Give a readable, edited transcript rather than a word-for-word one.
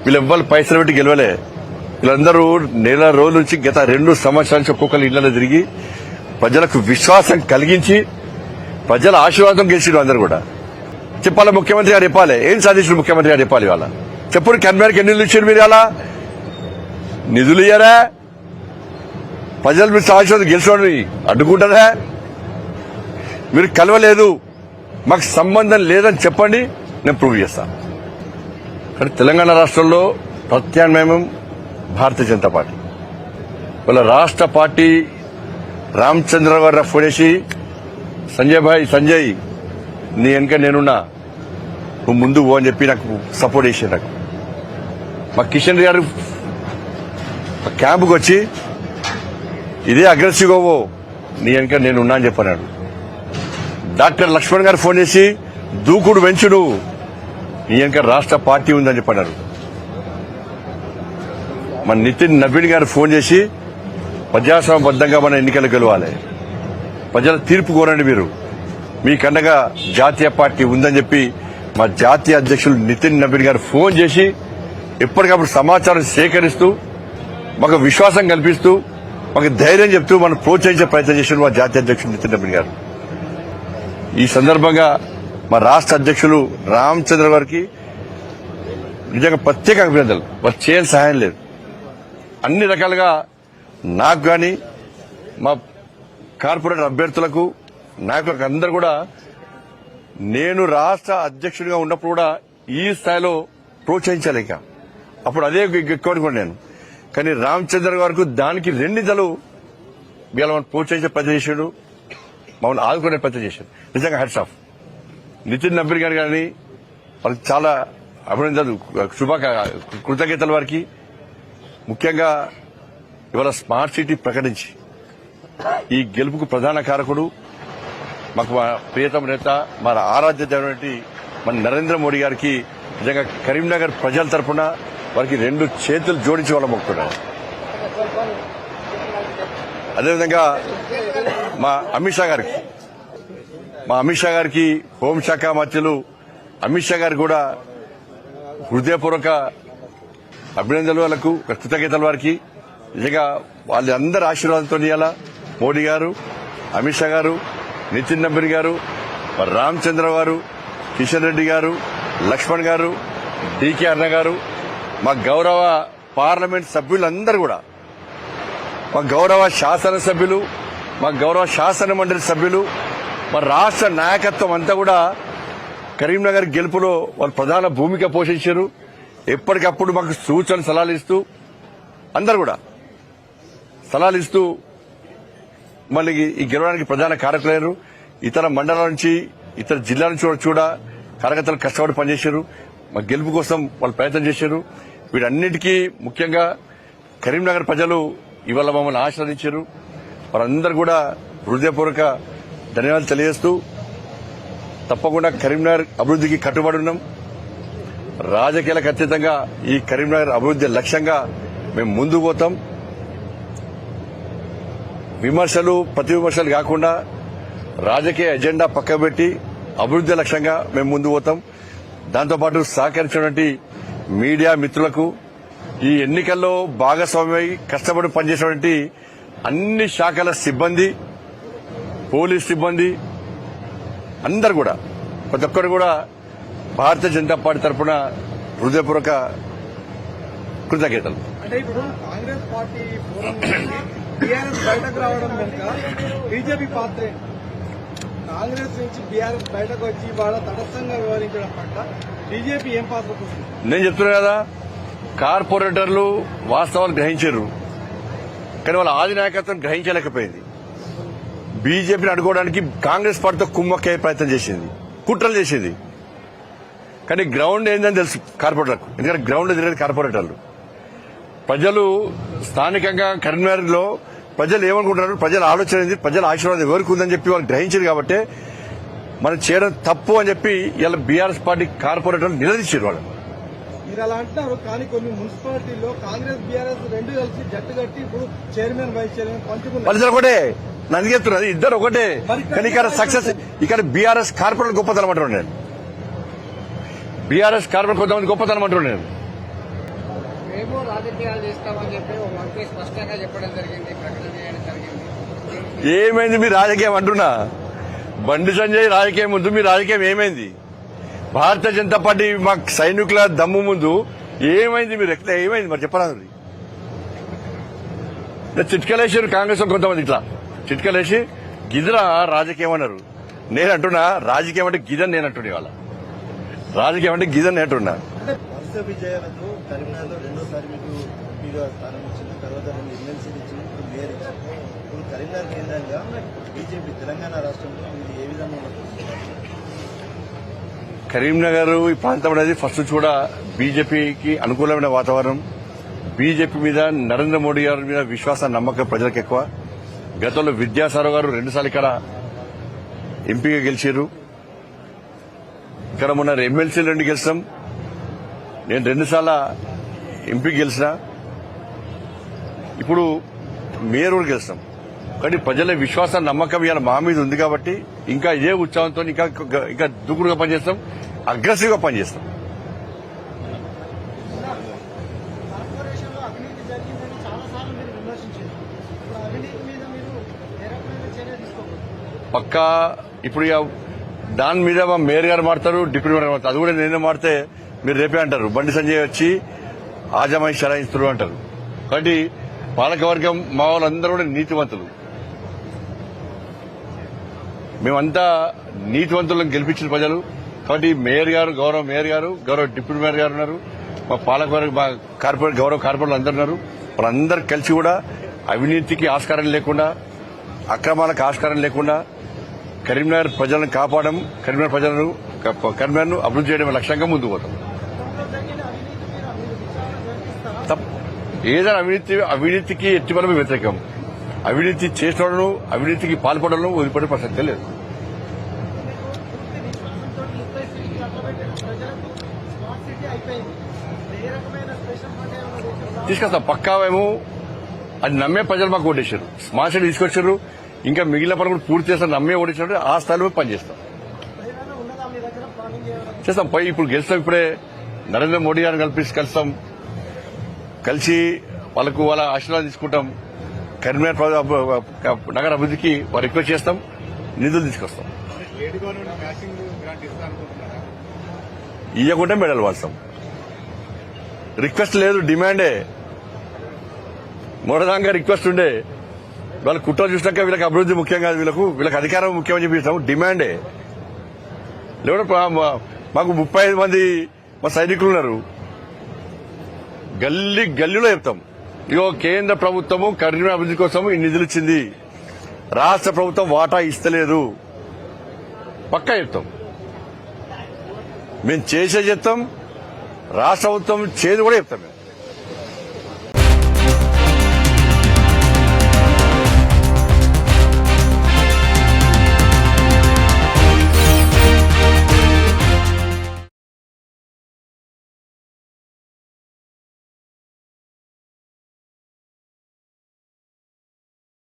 వీళ్ళెవ్వరు పైసలు పెట్టి గెలవలే. వీళ్ళందరూ నెల రోజుల నుంచి గత 2 సంవత్సరాల నుంచి ఒక్కొక్కరు ఇళ్లలో తిరిగి ప్రజలకు విశ్వాసం కలిగించి ప్రజల ఆశీర్వాదం గెలిచిండు. అందరు కూడా చెప్పాలి, ముఖ్యమంత్రి గారు చెప్పాలి ఏం సాధించారు. ముఖ్యమంత్రి గారు చెప్పాలి. ఇవాళ చెప్పుడు కన్వీనర్కి ఎన్ని నిధులు ఇచ్చారు మీరు? అలా నిధులు ఇయ్యారా? ప్రజలు మీరు ఆశీర్వాదం గెలిచిన అడ్డుకుంటారా? మీరు కలవలేదు, మాకు సంబంధం లేదని చెప్పండి, నేను ప్రూవ్ చేస్తాను. కానీ తెలంగాణ రాష్ట్రంలో ప్రత్యామ్నాయం భారతీయ జనతా పార్టీ. వాళ్ళ రాష్ట్ర పార్టీ రామచంద్ర గారు ఫోన్ చేసి సంజయ్ నీ వెనక నేనున్నా, నువ్వు ముందు పో అని చెప్పి నాకు సపోర్ట్ చేశారు. నాకు మా కిషన్ రెడ్డి గారు క్యాంపుకి వచ్చి ఇదే అగ్రెసివ్గా పో, నీ వెనక నేనున్నా అని చెప్పన్నాడు. డాక్టర్ లక్ష్మణ్ గారు ఫోన్ చేసి దూకుడు పెంచు, నువ్వు నీ వెనక రాష్ట్ర పార్టీ ఉందని చెప్పన్నారు. మన నితిన్ నవీన్ గారు ఫోన్ చేసి ప్రజాస్వామ్యబద్దంగా మన ఎన్నికలు గెలవాలి, ప్రజల తీర్పు కోరండి, మీరు మీకండగా జాతీయ పార్టీ ఉందని చెప్పి మా జాతీయ అధ్యక్షులు నితిన్ నవీన్ గారు ఫోన్ చేసి ఎప్పటికప్పుడు సమాచారం సేకరిస్తూ మాకు విశ్వాసం కల్పిస్తూ మాకు ధైర్యం చెప్తూ మనం ప్రోత్సహించే ప్రయత్నం చేసిన మా జాతీయ అధ్యక్షులు నితిన్ నవీన్ గారు. ఈ సందర్భంగా మా రాష్ట్ర అధ్యక్షులు రామచంద్ర గారికి నిజంగా ప్రత్యేక అభినందనలు. వారు చేయని సహాయం లేదు. అన్ని రకాలుగా నాకు కానీ మా కార్పొరేటర్ అభ్యర్థులకు నాయకులకు అందరూ కూడా నేను రాష్ట్ర అధ్యక్షుడిగా ఉన్నప్పుడు కూడా ఈ స్థాయిలో ప్రోత్సహించలేక అప్పుడు అదే ఎక్కువ నేను. కానీ రామచంద్ర గారికి దానికి 2 నిధులు వీళ్ళ ప్రోత్సహించే ప్రయత్నం చేశాడు, మమ్మల్ని ఆదుకునే ప్రయత్నం చేశాడు. నిజంగా హ్యాట్స్ ఆఫ్. నితిన్ నవీన్ గారు కానీ వాళ్ళకి చాలా అభినందనలు, కృతజ్ఞతలు వారికి. ముఖ్యంగా ఇవాళ స్మార్ట్ సిటీ ప్రకటించి ఈ గెలుపుకు ప్రధాన కారకుడు మాకు మా ప్రియతమ నేత, మన ఆరాధ్య దైవం మన నరేంద్ర మోడీ గారికి నిజంగా కరీంనగర్ ప్రజల తరఫున వారికి 2 చేతులు జోడించి వాళ్ళ మొక్కుతున్నారు. అదేవిధంగా మా అమిత్ షా గారికి హోంశాఖ మంత్రులు అమిత్ షా గారికి కూడా హృదయపూర్వక అభినందనలు, వాళ్ళకు కృతజ్ఞతలు వారికి. నిజంగా వాళ్ళందరి ఆశీర్వాదంతో ఇవాళ మోడీ గారు, అమిత్ షా గారు, నితిన్ నవీన్ గారు, రామచంద్ర గారు, కిషన్ రెడ్డి గారు, లక్ష్మణ్ గారు, డీకే అన్న గారు, మా గౌరవ పార్లమెంట్ సభ్యులందరూ కూడా, మా గౌరవ శాసనసభ్యులు, మా గౌరవ శాసన మండలి సభ్యులు, మా రాష్ట్ర నాయకత్వం అంతా కూడా కరీంనగర్ గెలుపులో వాళ్ళు ప్రధాన భూమిక పోషించారు. ఎప్పటికప్పుడు మాకు సూచనలు సలహాలు ఇస్తూ అందరు కూడా సలహాలు ఇస్తూ మళ్ళీ ఈ గెలవడానికి ప్రధాన కారకులయ్యారు. ఇతర మండలాల నుంచి ఇతర జిల్లాల నుంచి కూడా కార్యకర్తలు కష్టపడి పనిచేశారు. మా గెలుపు కోసం వాళ్ళు ప్రయత్నం చేశారు. వీటన్నిటికీ ముఖ్యంగా కరీంనగర్ ప్రజలు ఇవాళ మమ్మల్ని ఆశీర్వదించారు. వారందరూ కూడా హృదయపూర్వక ధన్యవాదాలు తెలియజేస్తూ తప్పకుండా కరీంనగర్ అభివృద్ధికి కట్టుబడి ఉన్నాం. రాజకీయాలకు అతీతంగా ఈ కరీంనగర్ అభివృద్ధి లక్ష్యంగా మేము ముందుకు పోతాం. విమర్శలు ప్రతి విమర్శలు కాకుండా రాజకీయ ఎజెండా పక్కబెట్టి అభివృద్ధి లక్ష్యంగా మేము ముందుకు పోతాం. దాంతోపాటు సహకరించినటువంటి మీడియా మిత్రులకు, ఈ ఎన్నికల్లో భాగస్వామ్యమై కష్టపడి పనిచేసినటువంటి అన్ని శాఖల సిబ్బంది, పోలీస్ సిబ్బంది అందరు కూడా, ప్రతి ఒక్కరు కూడా భారతీయ జనతా పార్టీ తరఫున హృదయపూర్వక కృతజ్ఞతలు. అంటే ఇప్పుడు కాంగ్రెస్ పార్టీ బీఆర్ఎస్ బయటకు రావడం వెనుక బీజేపీ పాత్రే. కాంగ్రెస్ నుంచి బీఆర్ఎస్ బయటకు వచ్చి వాళ్ళ తటస్థంగా వ్యవహరించడం పట్ల బీజేపీ ఏం పాత్ర పోషిస్తుంది? నేను చెప్తున్నా కదా, కార్పొరేటర్లు వాస్తవాలు గ్రహించారు, కానీ వాళ్ళ ఆది నాయకత్వం గ్రహించలేకపోయింది. బీజేపీని అడ్డుకోవడానికి కాంగ్రెస్ పార్టీతో కుమ్మక్కే ప్రయత్నం చేసింది, కుట్రలు చేసింది. కానీ గ్రౌండ్ ఏందని తెలుసు కార్పొరేటర్లకు, ఎందుకంటే గ్రౌండ్ తిరిగేది కార్పొరేటర్లు. ప్రజలు స్థానికంగా కరీంనగర్ లో ప్రజలు ఏమనుకుంటున్నారు, ప్రజల ఆలోచన ఏంది, ప్రజల ఆశీర్వాదం ఎవరికి ఉందని చెప్పి వాళ్ళు గ్రహించారు. కాబట్టి మనం చేయడం తప్పు అని చెప్పి ఇలా బీఆర్ఎస్ పార్టీ కార్పొరేటర్లు నిలదీశారు. వాళ్ళు మీరు అలా అంటున్నారు, కానీ కొన్ని మున్సిపాలిటీల్లో కాంగ్రెస్ బీఆర్ఎస్ 2 కలిసి జట్టు కట్టి ఇప్పుడు చైర్మన్ వైస్ చైర్మన్ పంచుకున్నారు. వాళ్ళిద్దరు ఒకటే, నన్ను చెప్తున్నది ఇద్దరు ఒకటే. కానీ ఇక్కడ సక్సెస్, ఇక్కడ బీఆర్ఎస్ కార్పొరేటర్ గొప్పతనం అంటున్నాను నేను. బీఆర్ఎస్ కార్పొరేటర్ కొంతమంది గొప్పతనం అంటున్నాను నేను. రాజకీయాలు చేస్తామని చెప్పి ఒక మంత్రి స్పష్టంగా చెప్పడం జరిగింది, ప్రకటన చేయడం జరిగింది. ఏమైంది మీ రాజకీయం అంటున్నా? బండి సంజయ్ రాజకీయం ముందు మీ రాజకీయం ఏమైంది? భారతీయ జనతా పార్టీ మా సైనికుల దమ్ము ముందు ఏమైంది? మీరు ఎక్కడ ఏమైంది మరి చెప్పరాదు. చిట్కలేసారు కాంగ్రెస్ కొంతమంది, ఇట్లా చిట్కలేసి గిదరా రాజకీయం అన్నారు. నేను అంటున్నా రాజకీయం అంటే గిదని నేను అంటున్నా. ఇవాళ రాజకీయం అంటే గిదని నేను అంటున్నా. వరుస విజయాలతో కరీంనగర్లో రెండోసారి మీకు ఎంపీగా స్థానం ఇచ్చింది, తర్వాత 2 ఎమ్మెల్సీలు ఇచ్చింది, ఇప్పుడు మేయర్ ఇచ్చింది. ఇప్పుడు కరీంనగర్ కేంద్రంగా బీజేపీ తెలంగాణ రాష్ట్రంలో ఇది ఏ విధంగా ఉంటుంది? కరీంనగర్ ఈ ప్రాంతం అనేది ఫస్ట్ కూడా బీజేపీకి అనుకూలమైన వాతావరణం. బీజేపీ మీద నరేంద్ర మోడీ గారి మీద విశ్వాస నమ్మకం ప్రజలకు ఎక్కువ. గతంలో విద్యాసాగర్ గారు 2 సార్లు ఇక్కడ ఎంపీగా గెలిచారు. ఇక్కడ మొన్న ఎమ్మెల్సీలు 2 గెలిచాం. నేను 2 సార్లు ఎంపీ గెలిచిన. ఇప్పుడు మేయర్ కూడా గెలిచాం. కానీ ప్రజల విశ్వాస నమ్మకం ఇవాళ మా మీద ఉంది కాబట్టి ఇంకా ఇదే ఉత్సాహంతో ఇంకా దూకుడుగా పనిచేస్తాం, అగ్రెసివ్ గా పనిచేస్తాం. కార్పొరేషన్లో అవినీతి జరిగిందని చాలా సార్లు మీరు విమర్శించారు. ఇప్పుడు అవినీతి మీద మీరు ఏ రకమైన చర్య తీసుకోవాలి? పక్కా ఇప్పుడు ఇక దాని మీద మా మేయర్ గారు మాడతారు, డిప్యూటీ మేయర్ గారు మాడతారు. అది కూడా నేనే మాడితే మీరు రేపే అంటారు బండి సంజయ్ వచ్చి ఆజమాయి షరాయిస్తున్నారు అంటారు. కాబట్టి పాలకవర్గం మా వాళ్ళందరూ కూడా నీతివంతులు. మేమంతా నీతివంతులను గెలిపించిన ప్రజలు. కాబట్టి మేయర్ గారు, గౌరవ మేయర్ గారు, గౌరవ డిప్యూటీ మేయర్ గారు ఉన్నారు, మా పాలకవర్గం, మా కార్పొరేట్ గౌరవ కార్పొరేట్లు అందరు ఉన్నారు. వాళ్ళందరూ కలిసి కూడా అవినీతికి ఆస్కారం లేకుండా, అక్రమాలకు ఆస్కారం లేకుండా కరీంనగర్ ప్రజలను కాపాడడం, కరీంనగర్ను అభివృద్ధి చేయడం లక్ష్యంగా ముందుకు పోతాం. ఏదైనా అవినీతికి ఎట్టి మనం వ్యతిరేకం. అవినీతి చేసిన అవినీతికి పాల్పడడం వదిలిపడే ప్రసక్తే లేదు. తీసుకొస్తాం పక్కా. మేము అది నమ్మే ప్రజలు మాకు ఓటేశారు, స్మార్ట్ సిటీ తీసుకొచ్చారు. ఇంకా మిగిలిన పనులు కూడా పూర్తి చేస్తాం. నమ్మే ఓటేసినట్టు ఆ స్థాయిలో పనిచేస్తాం, చేస్తాం. ఇప్పుడు గెలుస్తాం. ఇప్పుడే నరేంద్ర మోడీ గారిని కలుస్తాం, కలిసి వాళ్ళకు వాళ్ళ ఆశీర్వాదం తీసుకుంటాం. కరీంనగర్ నగర అభివృద్ధికి వారు రిక్వెస్ట్ చేస్తాం, నిధులు తీసుకొస్తాం. ఇవ్వకుండా మెడల్ వాడతాం. రిక్వెస్ట్ లేదు, డిమాండే. మొదటిదాకా రిక్వెస్ట్ ఉండే వాళ్ళ కుట్ర చూసినాక వీళ్ళకి అభివృద్ధి ముఖ్యం కాదు, వీళ్ళకి అధికారం ముఖ్యమని చెప్పిస్తాం. డిమాండే. లేకపోతే మాకు 35 మంది మా సైనికులు ఉన్నారు. గల్లీలో చెప్తాం, ఇగో కేంద్ర ప్రభుత్వము కరీంనగర్ అభివృద్ధి కోసం ఈ నిధులు ఇచ్చింది, రాష్ట్ర ప్రభుత్వం వాటా ఇస్తలేదు, పక్కా చెప్తాం. మేము చేసే చెప్తాం, రాష్ట్ర ప్రభుత్వం చేదు కూడా చెప్తాం.